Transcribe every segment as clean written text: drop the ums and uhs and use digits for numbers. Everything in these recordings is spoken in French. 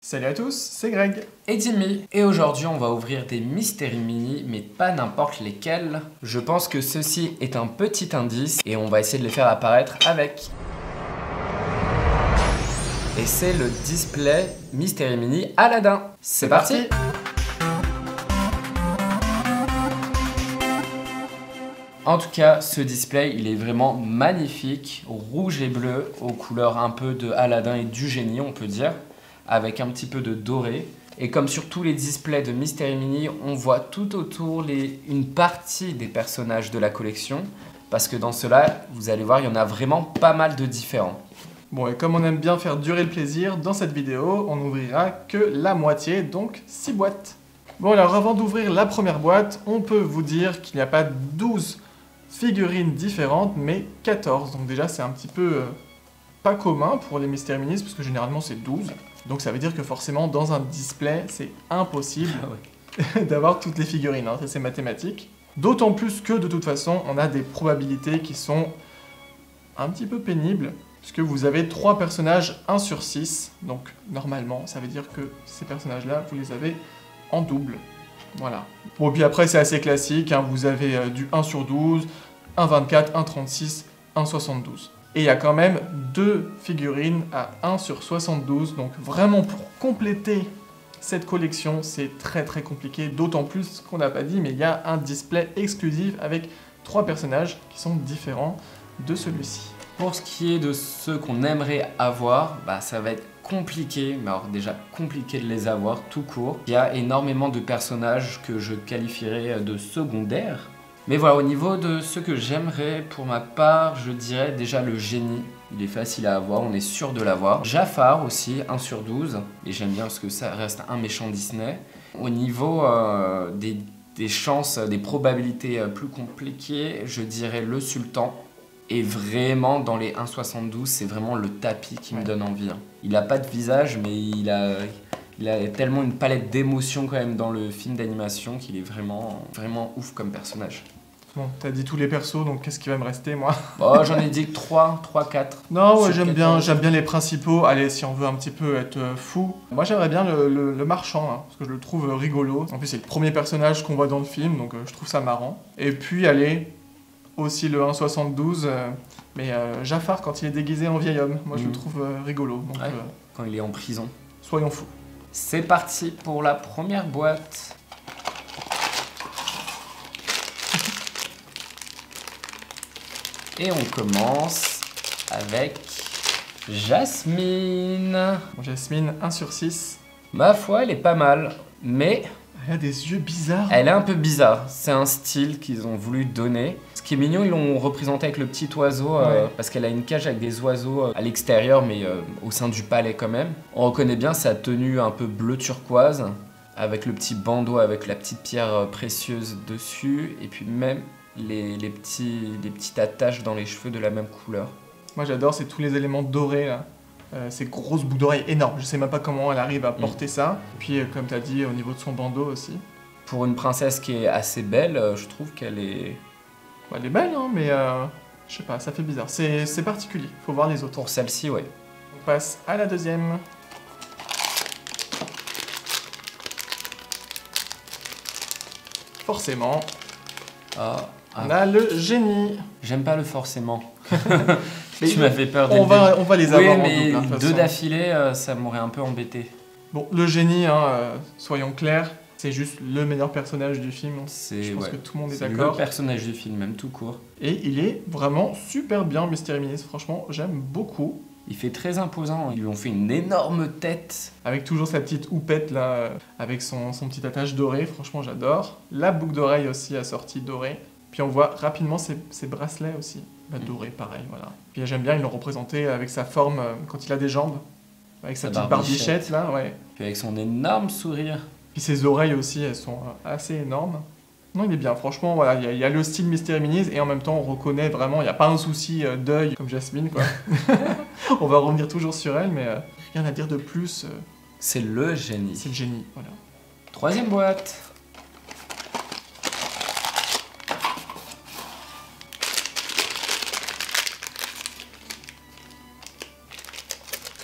Salut à tous, c'est Greg et Timmy. Et aujourd'hui, on va ouvrir des Mystery Mini, mais pas n'importe lesquels. Je pense que ceci est un petit indice et on va essayer de les faire apparaître avec. Et c'est le display Mystery Mini Aladdin. C'est parti. En tout cas, ce display, il est vraiment magnifique, rouge et bleu, aux couleurs un peu de Aladdin et du génie, on peut dire, avec un petit peu de doré. Et comme sur tous les displays de Mystery Mini, on voit tout autour une partie des personnages de la collection, parce que dans cela, vous allez voir, il y en a vraiment pas mal de différents. Bon, et comme on aime bien faire durer le plaisir, dans cette vidéo, on n'ouvrira que la moitié, donc 6 boîtes. Bon, alors avant d'ouvrir la première boîte, on peut vous dire qu'il n'y a pas 12 figurines différentes, mais 14. Donc déjà, c'est un petit peu pas commun pour les Mystery Minis, parce que généralement, c'est 12. Donc ça veut dire que forcément, dans un display, c'est impossible d'avoir toutes les figurines. Hein. Ça, c'est mathématique. D'autant plus que, de toute façon, on a des probabilités qui sont un petit peu pénibles, puisque vous avez 3 personnages 1 sur 6. Donc normalement, ça veut dire que ces personnages-là, vous les avez en double. Voilà. Bon, puis après, c'est assez classique. Hein. Vous avez du 1 sur 12, 1 24, 1 36, 1 72. Et il y a quand même 2 figurines à 1 sur 72. Donc vraiment, pour compléter cette collection, c'est très très compliqué. D'autant plus qu'on n'a pas dit, mais il y a un display exclusif avec 3 personnages qui sont différents de celui-ci. Pour ce qui est de ceux qu'on aimerait avoir, ça va être compliqué, mais alors déjà compliqué de les avoir tout court. Il y a énormément de personnages que je qualifierais de secondaires. Mais voilà, au niveau de ceux que j'aimerais, pour ma part, je dirais déjà le génie. Il est facile à avoir, on est sûr de l'avoir. Jafar aussi, 1 sur 12. Et j'aime bien parce que ça reste un méchant Disney. Au niveau des chances, des probabilités plus compliquées, je dirais le sultan. Et vraiment, dans les 1,72, c'est vraiment le tapis qui me donne envie. Hein. Il n'a pas de visage, mais il a tellement une palette d'émotions quand même dans le film d'animation qu'il est vraiment, vraiment ouf comme personnage. Bon, t'as dit tous les persos, donc qu'est-ce qui va me rester, moi? Oh, j'en ai dit que 3, 4. Non, ouais, j'aime bien les principaux. Allez, si on veut un petit peu être fou. Moi, j'aimerais bien le marchand, hein, parce que je le trouve rigolo. En plus, c'est le premier personnage qu'on voit dans le film, donc je trouve ça marrant. Et puis, allez... aussi le 1,72, mais Jafar quand il est déguisé en vieil homme, moi je le trouve rigolo. Donc, ouais, quand il est en prison. Soyons fous. C'est parti pour la première boîte. Et on commence avec Jasmine. Bon, Jasmine, 1 sur 6. Ma foi, elle est pas mal, mais... elle a des yeux bizarres. Elle est un peu bizarre, c'est un style qu'ils ont voulu donner. Ce qui est mignon, ils l'ont représenté avec le petit oiseau, parce qu'elle a une cage avec des oiseaux à l'extérieur, mais au sein du palais quand même. On reconnaît bien sa tenue un peu bleu turquoise, avec le petit bandeau avec la petite pierre précieuse dessus, et puis même les petites attaches dans les cheveux de la même couleur. Moi j'adore, c'est tous les éléments dorés là. Ces grosses boucles d'oreilles énormes, je sais même pas comment elle arrive à porter ça. Et puis comme tu as dit, au niveau de son bandeau aussi. Pour une princesse qui est assez belle, je trouve qu'elle est... elle est belle, hein, mais je sais pas, ça fait bizarre. C'est particulier, faut voir les autres. Pour celle-ci, ouais. On passe à la deuxième. Forcément, on a le génie. J'aime pas le forcément. Tu m'as fait peur. On va les avoir en mais double. Hein, 2 d'affilée, ça m'aurait un peu embêté. Bon, le génie, hein, soyons clairs, c'est juste le meilleur personnage du film. Je pense que tout le monde est d'accord. Le personnage du film, même tout court. Et il est vraiment super bien, Mystery Minis. Franchement, j'aime beaucoup. Il fait très imposant. Ils lui ont fait une énorme tête. Avec toujours sa petite houppette là, avec son petit attache doré. Franchement, j'adore. La boucle d'oreille aussi assortie dorée. Puis on voit rapidement ses bracelets aussi. Doré, pareil, voilà. Puis j'aime bien, ils l'ont représenté avec sa forme quand il a des jambes. Avec sa petite barbichette là, ouais. Puis avec son énorme sourire. Puis ses oreilles aussi, elles sont assez énormes. Non, il est bien, franchement, voilà, il y a le style Mystery Minis et en même temps on reconnaît vraiment, il n'y a pas un souci d'œil comme Jasmine, quoi. On va revenir toujours sur elle, mais rien à dire de plus. C'est le génie. C'est le génie, voilà. Troisième boîte.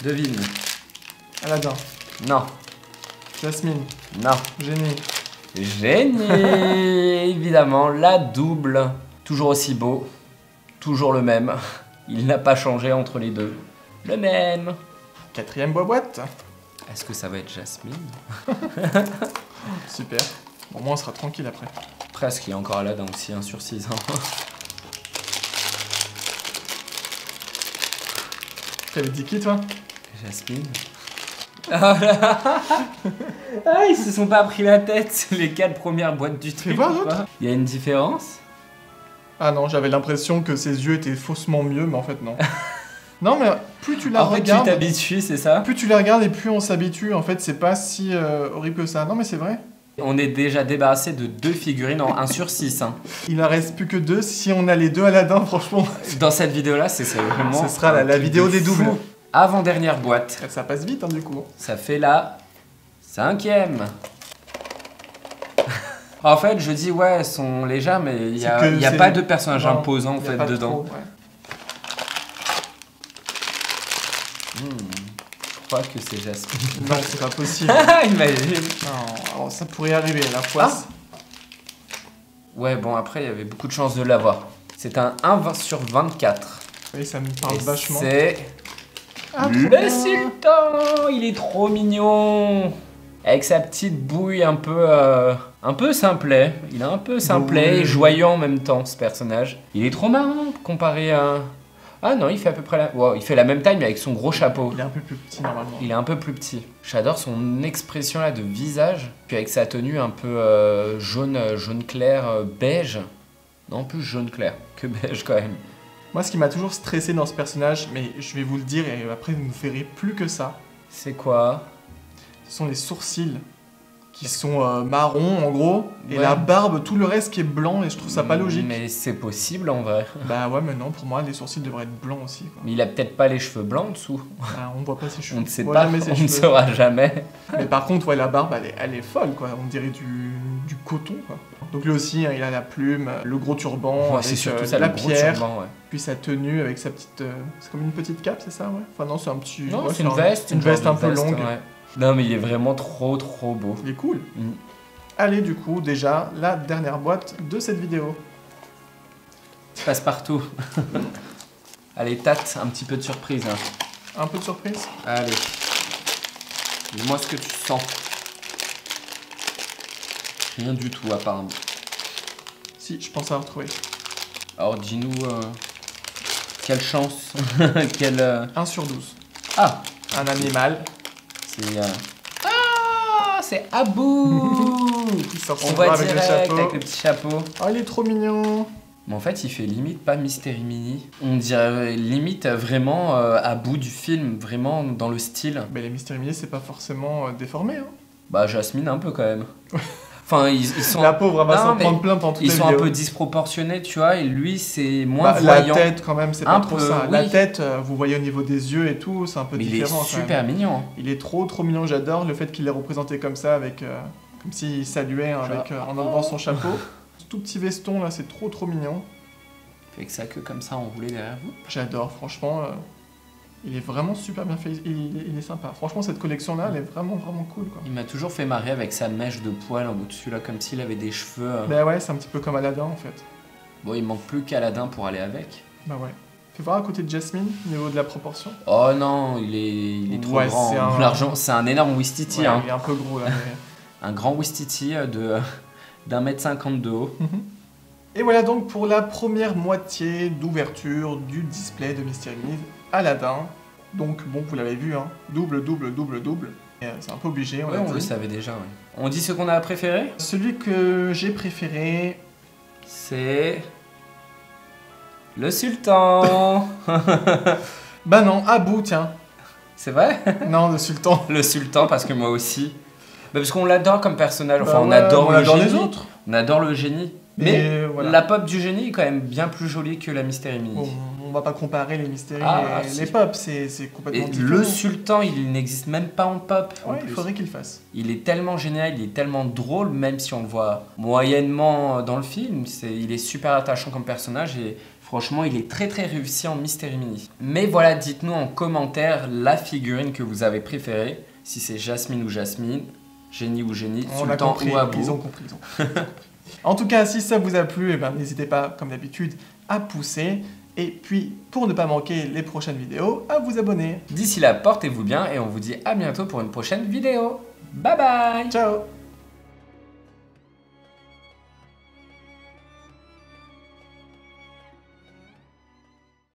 Devine. Aladdin. Non. Jasmine. Non. Génie. Génie. Évidemment, la double. Toujours aussi beau. Toujours le même. Il n'a pas changé entre les deux. Le même. 4e boîte. Est-ce que ça va être Jasmine? Super. Bon, moi on sera tranquille après. Presque, il y a encore Aladdin aussi, 1 sur 6. T'avais dit qui toi? Jasmine. Ah, ils se sont pas pris la tête, les 4 premières boîtes du truc. voir l'autre. Il y a une différence? Ah non, j'avais l'impression que ses yeux étaient faussement mieux, mais en fait non. Non mais plus tu la En fait, regardes, tu t'habitues, c'est ça? plus tu la regardes et plus on s'habitue. En fait, c'est pas si horrible que ça. Non mais c'est vrai. On est déjà débarrassé de 2 figurines en 1 sur 6. Hein. Il en reste plus que 2. Si on a les 2 Aladdin, franchement, Dans cette vidéo-là, c'est vraiment... ce sera la vidéo des doubles. Avant-dernière boîte. Ça passe vite hein, du coup. Ça fait la 5e. En fait, je dis ouais, elles sont légères, mais il n'y a pas de personnage imposant en fait dedans. Trop, ouais. Je crois que c'est Jasmine. Non, c'est pas possible. Imagine. Non, alors ça pourrait arriver, la poisse. Ouais, bon, après, il y avait beaucoup de chances de l'avoir. C'est un 1 sur 24. Oui, ça me parle Et vachement. c'est... Ah, le trop bien. sultan. Il est trop mignon. Avec sa petite bouille un peu simplet. Il est un peu simplet et joyeux en même temps, ce personnage. Il est trop marrant comparé à... Ah non, il fait à peu près la... Wow, il fait la même taille mais avec son gros chapeau. Il est un peu plus petit normalement. Il est un peu plus petit. J'adore son expression là de visage. Puis avec sa tenue un peu jaune clair, beige. Non, plus jaune clair que beige quand même. Moi, ce qui m'a toujours stressé dans ce personnage, mais je vais vous le dire et après vous ne verrez plus que ça, C'est quoi? ce sont les sourcils qui sont marrons en gros, et Ouais. la barbe, tout le reste qui est blanc, et je trouve ça pas logique. Mais c'est possible en vrai. Bah ouais, mais non, pour moi, les sourcils devraient être blancs aussi. Quoi. Mais il a peut-être pas les cheveux blancs en dessous. Ah, on voit pas ses cheveux. On ne sait voit pas, jamais ses on ne cheveux. saura jamais. Mais par contre, ouais, la barbe, elle est folle, quoi. On dirait du coton, quoi. Donc lui aussi, hein, il a la plume, le gros turban, Ouais, avec c'est surtout ça, la le gros pierre, turban, ouais. puis sa tenue avec sa petite... c'est comme une petite cape, c'est ça, ouais? Enfin non, c'est un petit... Non, ouais, c'est une veste. Une veste genre un de peu veste, longue. ouais. Non, mais il est vraiment trop beau. Il est cool. Mm. Allez, du coup, déjà, la dernière boîte de cette vidéo. Passe partout. Allez, tâte, un petit peu de surprise. Hein. Un peu de surprise? Allez. Dis-moi ce que tu sens. Rien du tout, apparemment. Si, je pense avoir retrouvé. Alors, dis-nous... quelle chance. Quelle... 1 sur 12. Ah, Un animal c'est... Ah, c'est Abou. qui sort On son voit bras avec le direct chapeau. avec le petit chapeau. Oh, il est trop mignon. Mais en fait, il fait limite pas Mystery Mini. On dirait limite vraiment à bout du film, vraiment dans le style. Mais les Mystery Milliers, c'est pas forcément déformé, hein. Bah, Jasmine un peu quand même. Enfin, ils sont... La pauvre, elle va Non, s'en mais prendre plein pendant toute Ils la sont un vidéo. peu disproportionnés, tu vois, et lui, c'est moins Bah, la voyant. tête, quand même, c'est pas Un trop peu, ça. oui. La tête, vous voyez au niveau des yeux et tout, c'est un peu Mais il est différent. quand super même. mignon. Il est trop mignon, j'adore le fait qu'il l'ait représenté comme ça, avec comme s'il saluait hein, avec, en enlevant son chapeau. Ce tout petit veston là, c'est trop mignon. Avec sa queue comme ça enroulée derrière vous. J'adore, franchement, il est vraiment super bien fait, il est sympa. Franchement, cette collection là, elle est vraiment cool quoi. Il m'a toujours fait marrer avec sa mèche de poil en au-dessus là, comme s'il avait des cheveux. Bah ouais, c'est un petit peu comme Aladdin en fait. Bon, il manque plus qu'Aladin pour aller avec. Bah ouais. Fais voir à côté de Jasmine, au niveau de la proportion. Oh non, il est trop Ouais, grand. c'est un- L'argent, c'est un énorme Wistiti, Ouais, hein. il est un peu gros là. Mais... Un grand Wistiti d'1,50 m de haut. Et voilà donc pour la première moitié d'ouverture du display de Mystery Mini Aladdin. Donc bon, vous l'avez vu, hein, double. Et, c'est un peu obligé, on Ouais, l'a on dit. le savait déjà, ouais. On dit ce qu'on a préféré? Celui que j'ai préféré, C'est... le sultan. bah non, Abou, tiens. C'est vrai? Non, le sultan. Le sultan, parce que moi aussi. Bah, parce qu'on l'adore comme personnage, enfin Bah on ouais, adore on le adore les génie. autres. On adore le génie. Mais Et voilà. la pop du génie est quand même bien plus jolie que la Mystery Mini. Bon, on va pas comparer les Mystery Ah, et si. les pop, c'est complètement Et différent. le sultan, il n'existe même pas en pop. en Ouais, il plus. faudrait qu'il fasse. Il est tellement génial, il est tellement drôle, même si on le voit moyennement dans le film. Il est super attachant comme personnage et franchement, il est très réussi en Mystery Mini. Mais voilà, dites-nous en commentaire la figurine que vous avez préférée. si c'est Jasmine ou Jasmine, Génie ou Génie, On l'a Sultan compris, ou Abou. ils ont compris. En tout cas, si ça vous a plu, eh ben, n'hésitez pas, comme d'habitude, à pousser. Et puis, pour ne pas manquer les prochaines vidéos, à vous abonner. D'ici là, portez-vous bien et on vous dit à bientôt pour une prochaine vidéo. Bye bye! Ciao!